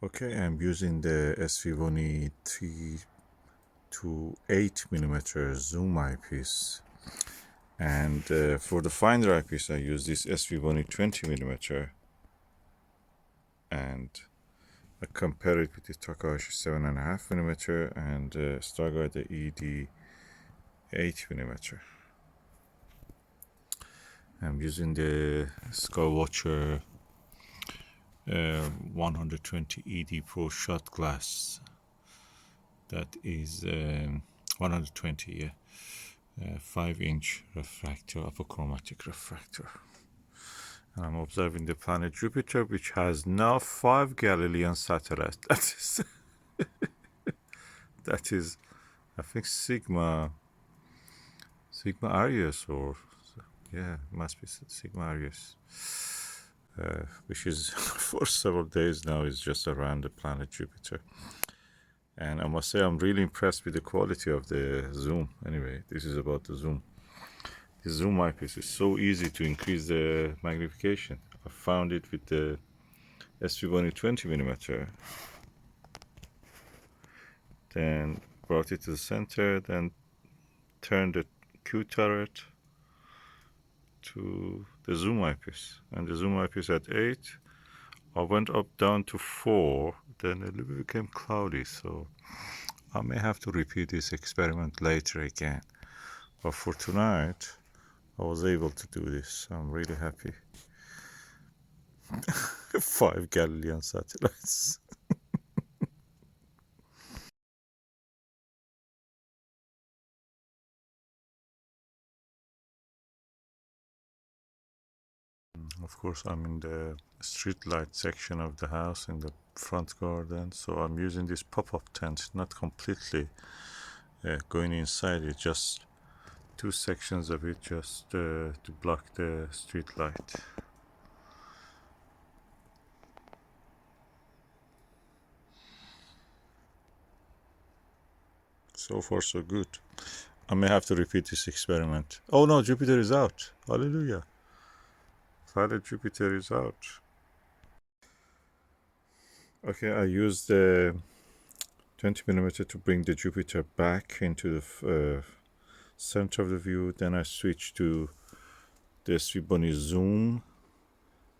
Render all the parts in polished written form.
Okay, I'm using the SVBony 3-8mm zoom eyepiece, and for the finder eyepiece I use this SVBony 20mm, and I compare it with the Takahashi 7.5mm and Starguider ED 8mm. I'm using the Skywatcher 120 ED Pro Schott glass. That is 120, yeah. 5-inch refractor, Apochromatic refractor. And I'm observing the planet Jupiter, which has now 5 Galilean satellites. That is, I think Sigma Arius, or yeah, it must be Sigma Arius, which is for several days now is just around the planet Jupiter. And I must say I'm really impressed with the quality of the zoom. Anyway, this is about the zoom. The zoom eyepiece is so easy to increase the magnification. I found it with the SVBony 20mm. Then brought it to the center, then turned the Q-Turret to the zoom eyepiece. And the zoom eyepiece at 8, I went up down to 4, then a little bit became cloudy, so I may have to repeat this experiment later again. But for tonight, I was able to do this. I'm really happy. 5 Galilean satellites. Of course, I'm in the street light section of the house in the front garden, so I'm using this pop-up tent, not completely going inside it, just 2 sections of it, just to block the street light. So far so good. I may have to repeat this experiment. Oh no, Jupiter is out. Hallelujah. Planet Jupiter is out. Okay, I used the 20mm to bring the Jupiter back into the center of the view. Then I switched to the SVBony zoom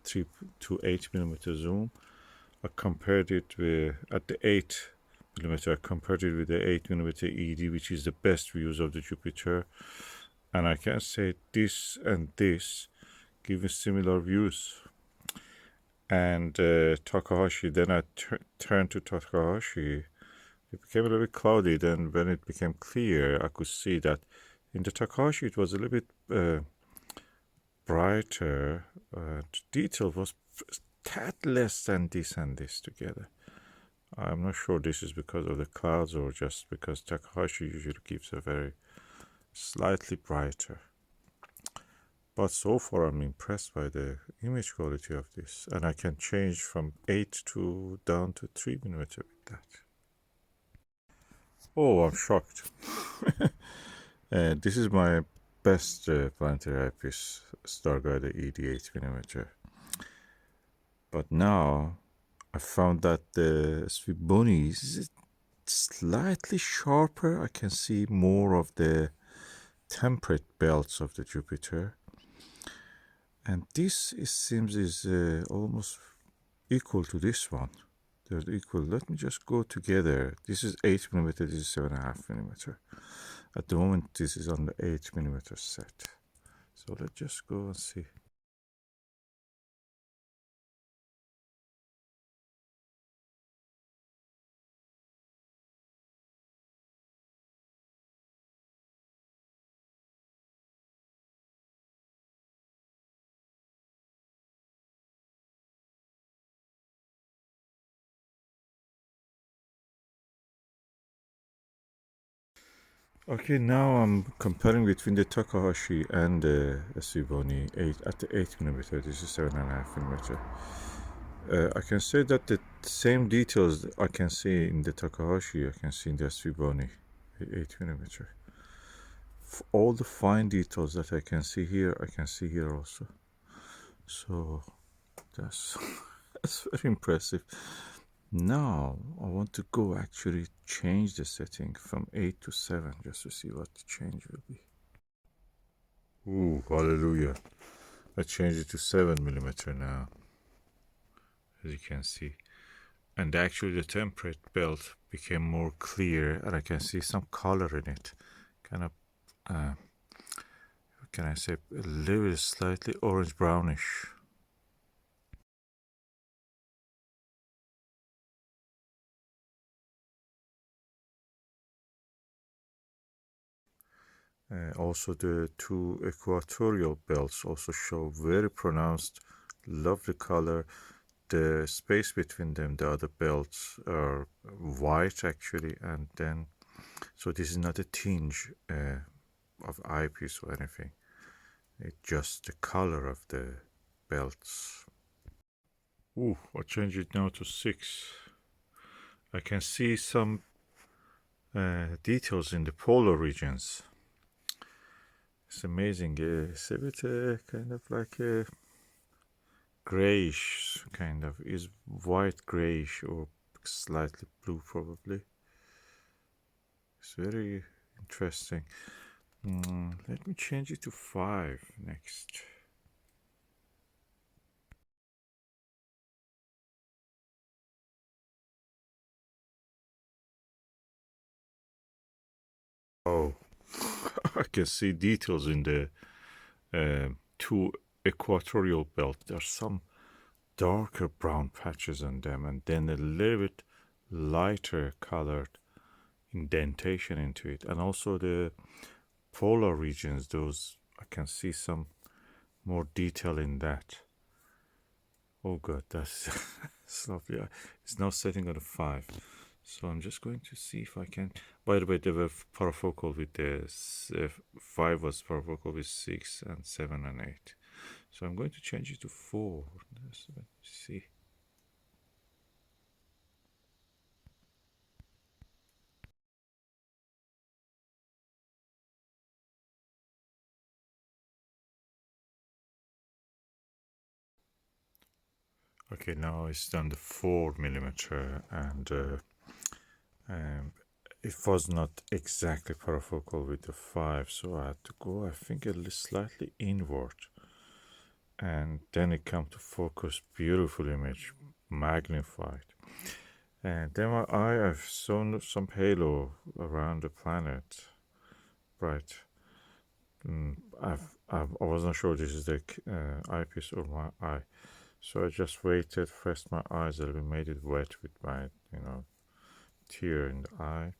3-8mm zoom. I compared it with, at the 8mm, I compared it with the 8mm ED, which is the best views of the Jupiter. And I can say this and this give me similar views. And Takahashi, then I turned to Takahashi. It became a little bit cloudy. Then when it became clear, I could see that in the Takahashi it was a little bit brighter. Detail was tad less than this and this together. I'm not sure this is because of the clouds or just because Takahashi usually gives a very slightly brighter. But so far I'm impressed by the image quality of this, and I can change from 8 to down to 3mm with that. Oh, I'm shocked. This is my best planetary eyepiece, Starguider ED 8mm. But now I found that the SVBony is slightly sharper. I can see more of the temperate belts of the Jupiter. And this seems is almost equal to this one. They're equal. Let me just go together. This is 8mm, this is 7.5mm. At the moment, this is on the 8mm set. So let's just go and see. Okay, now I'm comparing between the Takahashi and the SVBony 8 at the 8mm. This is 7.5mm. I can say that the same details I can see in the Takahashi, I can see in the SVBony 8mm. All the fine details that I can see here, I can see here also. So that's that's very impressive. Now I want to go actually change the setting from 8 to 7 just to see what the change will be. Ooh, hallelujah. I changed it to 7mm now, as you can see. And actually the template belt became more clear and I can see some color in it. Kind of, can I say, a little slightly orange brownish. Also the two equatorial belts also show very pronounced, lovely color. The space between them, the other belts are white actually, and then, so this is not a tinge of eyepiece or anything. It's just the color of the belts. Ooh, I change it now to 6. I can see some details in the polar regions. It's amazing. It's a bit kind of like a grayish, kind of, is white grayish or slightly blue probably. It's very interesting. Let me change it to 5 next. Oh, I can see details in the two equatorial belt. There's some darker brown patches on them, and then a little bit lighter colored indentation into it. And also the polar regions, those, I can see some more detail in that. Oh god, that's, that's lovely. It's now setting on a 5. So I'm just going to see if I can. By the way, they were parafocal with the 5 was parafocal with 6 and 7 and 8. So I'm going to change it to 4. Let's see. Okay, now it's done the 4mm, and it was not exactly parafocal with the 5, so I had to go, I think, a little slightly inward, and then it come to focus. Beautiful image, magnified. And then my eye, I've shown some halo around the planet, right? I wasn't sure this is the eyepiece or my eye, so I just waited, pressed my eyes a little bit, made it wet with my, tear in the eye,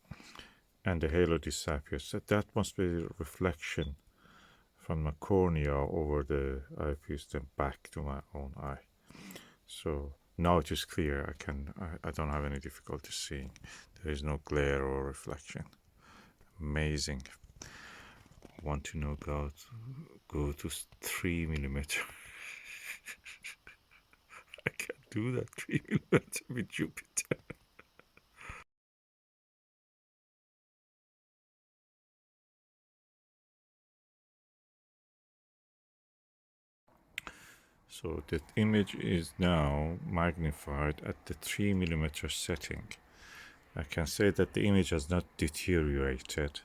and the halo disappears. So that must be a reflection from my cornea over the eyepiece, then back to my own eye. So now it is clear. I don't have any difficulty seeing. There is no glare or reflection. Amazing. Want to know, go to 3mm. I can't do that 3mm with Jupiter. So the image is now magnified at the 3mm setting. I can say that the image has not deteriorated.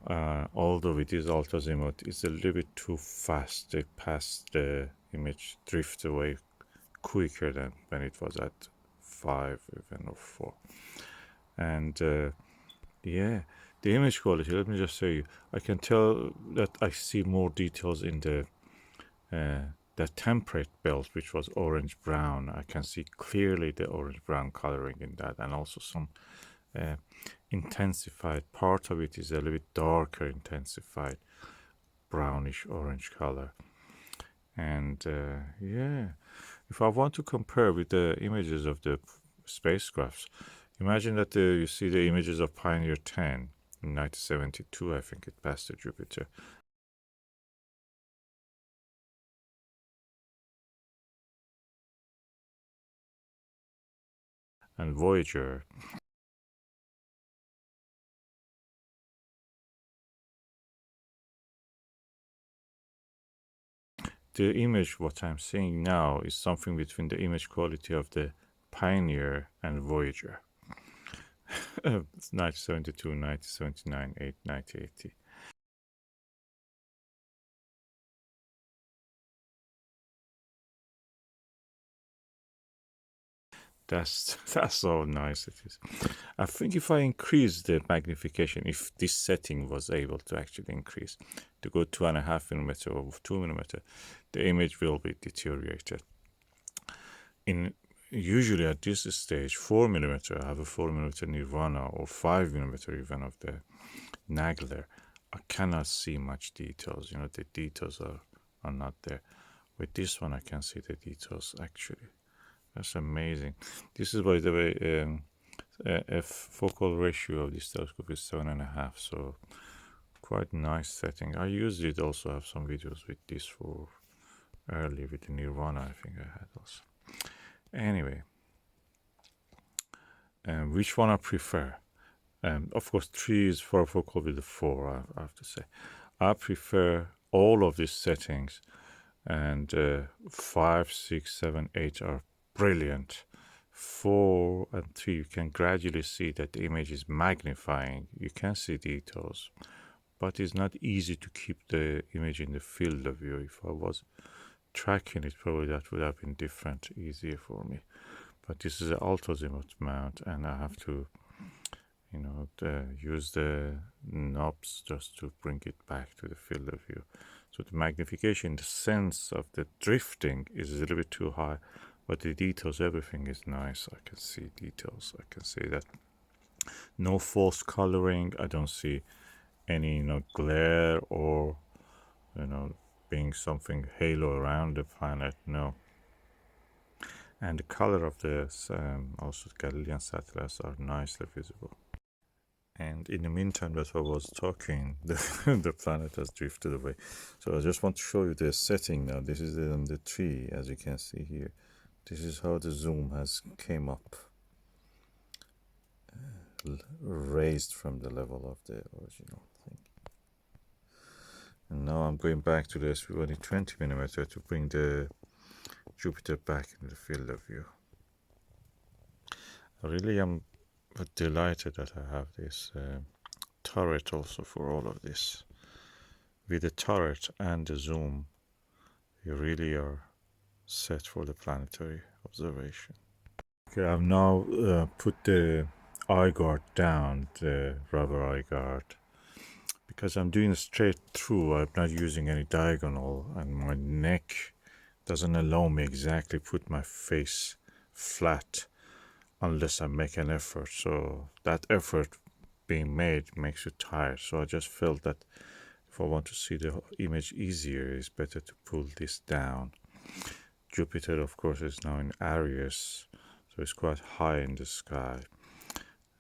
Although with this ultrazoom, it's a little bit too fast. They pass the image, drift away quicker than when it was at 5 even or 4. And yeah, the image quality, let me just say, I can tell that I see more details in the temperate belt, which was orange brown. I can see clearly the orange brown coloring in that, and also some intensified part of it is a little bit darker, intensified brownish orange color. And yeah, if I want to compare with the images of the spacecrafts, imagine that you see the images of Pioneer 10 in 1972. I think it passed to Jupiter. And Voyager. The image, what I'm seeing now, is something between the image quality of the Pioneer, and Voyager. 1972, 1979, 1980. That's so nice it is. I think if I increase the magnification, if this setting was able to actually increase to go 2.5mm or 2mm, the image will be deteriorated. In usually at this stage, 4mm, I have a 4mm Nirvana or 5mm even of the Nagler. I cannot see much details. You know, the details are not there. With this one, I can see the details actually. That's amazing. This is, by the way, f focal ratio of this telescope is 7.5, so quite nice setting. I used it also. Have some videos with this for early with the Nirvana. I think I had also. Anyway, which one I prefer? Of course, 3 is for focal with the 4. I have to say, I prefer all of these settings, and 5, 6, 7, 8 are brilliant. 4 and 3, you can gradually see that the image is magnifying. You can see details, but it's not easy to keep the image in the field of view. If I was tracking it, probably that would have been different, easier for me. But this is an ultra-azimuth mount, and I have to, you know, use the knobs just to bring it back to the field of view. So the magnification, the sense of the drifting is a little bit too high, but the details, everything is nice. I can see details. I can see that. No false coloring. I don't see any, you know, glare or, you know, being something halo around the planet. No. And the color of the also Galilean satellites are nicely visible. And in the meantime that I was talking, the planet has drifted away. So I just want to show you the setting now. This is on the tree, as you can see here. This is how the zoom has came up, raised from the level of the original thing. And now I'm going back to the SVBony 20mm to bring the Jupiter back in the field of view. I really am delighted that I have this turret also for all of this. With the turret and the zoom, you really are set for the planetary observation. Okay, I've now put the eye guard down, the rubber eye guard, because I'm doing straight through. I'm not using any diagonal, and my neck doesn't allow me exactly put my face flat unless I make an effort. So that effort being made makes you tired. So I just felt that if I want to see the image easier, it's better to pull this down. Jupiter, of course, is now in Aries, so it's quite high in the sky,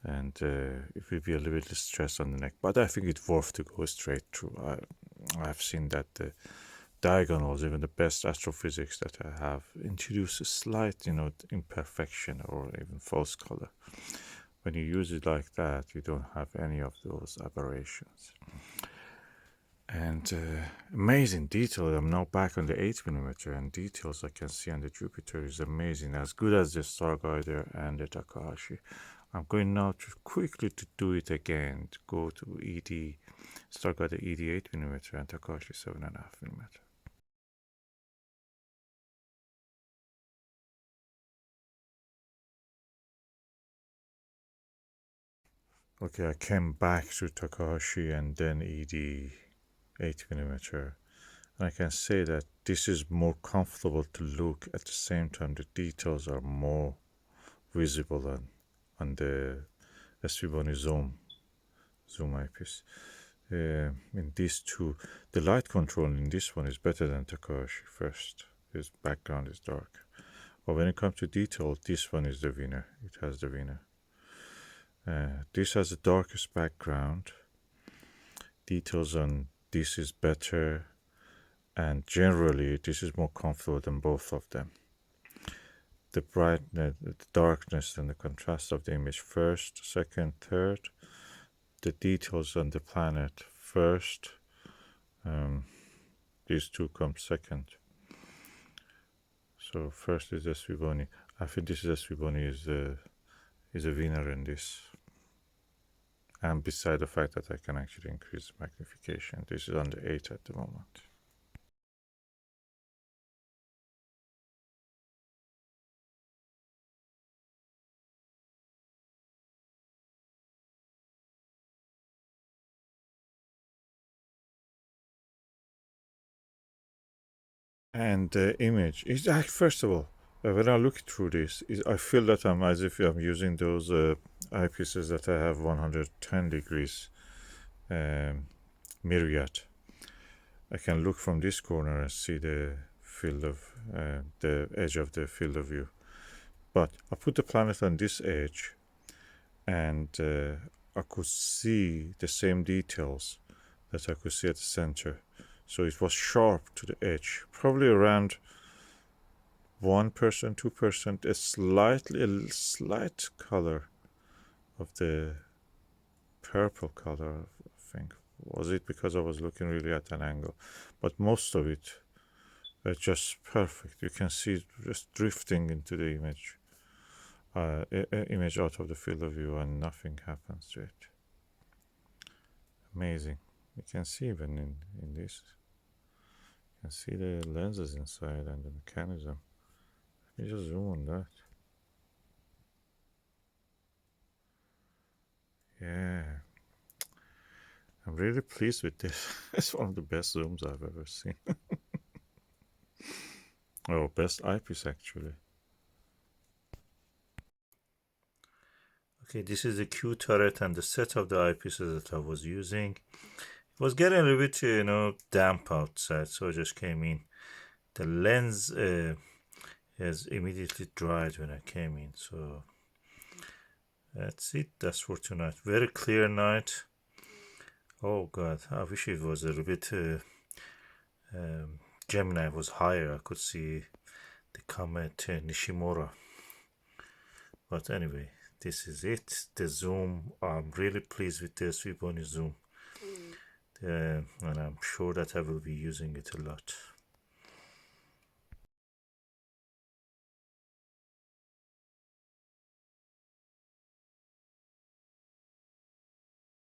and it will be a little bit of stress on the neck, but I think it's worth to go straight through. I've seen that the diagonals, even the best astrophysics that I have, introduce a slight, you know, imperfection or even false color. When you use it like that, you don't have any of those aberrations. And amazing detail. I'm now back on the 8mm, and details I can see on the Jupiter is amazing, as good as the Starguider and the Takahashi. I'm going now to quickly to do it again, to go to ED, Starguider ED 8mm and Takahashi 7.5mm. Okay, I came back to Takahashi and then ED 8mm. And I can say that this is more comfortable to look. At the same time, the details are more visible on the SVBony Zoom Eyepiece. In these two, the light control in this one is better than Takahashi. First, his background is dark. But when it comes to detail, this one is the winner. It has the winner. This has the darkest background. Details on this is better, and generally this is more comfortable than both of them. The brightness, the darkness, and the contrast of the image first, second, third. The details on the planet first. These two come second. So first is SVBony. I think this SVBony is a winner in this. And beside the fact that I can actually increase magnification, this is under 8 at the moment. And the image is like, first of all, when I look through this, I feel that I'm as if I'm using those eyepieces that I have 110 degrees myriad. I can look from this corner and see the field of the edge of the field of view. But I put the planet on this edge, and I could see the same details that I could see at the center. So it was sharp to the edge, probably around 1%, 2%, a slight color of the purple color, I think. Was it because I was looking really at an angle? But most of it just perfect. You can see it just drifting into the image, image out of the field of view, and nothing happens to it. Amazing. You can see even in this, you can see the lenses inside and the mechanism. You just zoom on that. Yeah, I'm really pleased with this. It's one of the best zooms I've ever seen. Oh, best eyepiece actually. Okay, this is the Q-Turret and the set of the eyepieces that I was using. It was getting a little bit, damp outside, so I just came in. The lens has immediately dried when I came in, so that's it. That's for tonight. Very clear night. Oh God, I wish it was a little bit Gemini was higher. I could see the comet Nishimura. But anyway, this is it. The zoom. I'm really pleased with the SVBony zoom, and I'm sure that I will be using it a lot.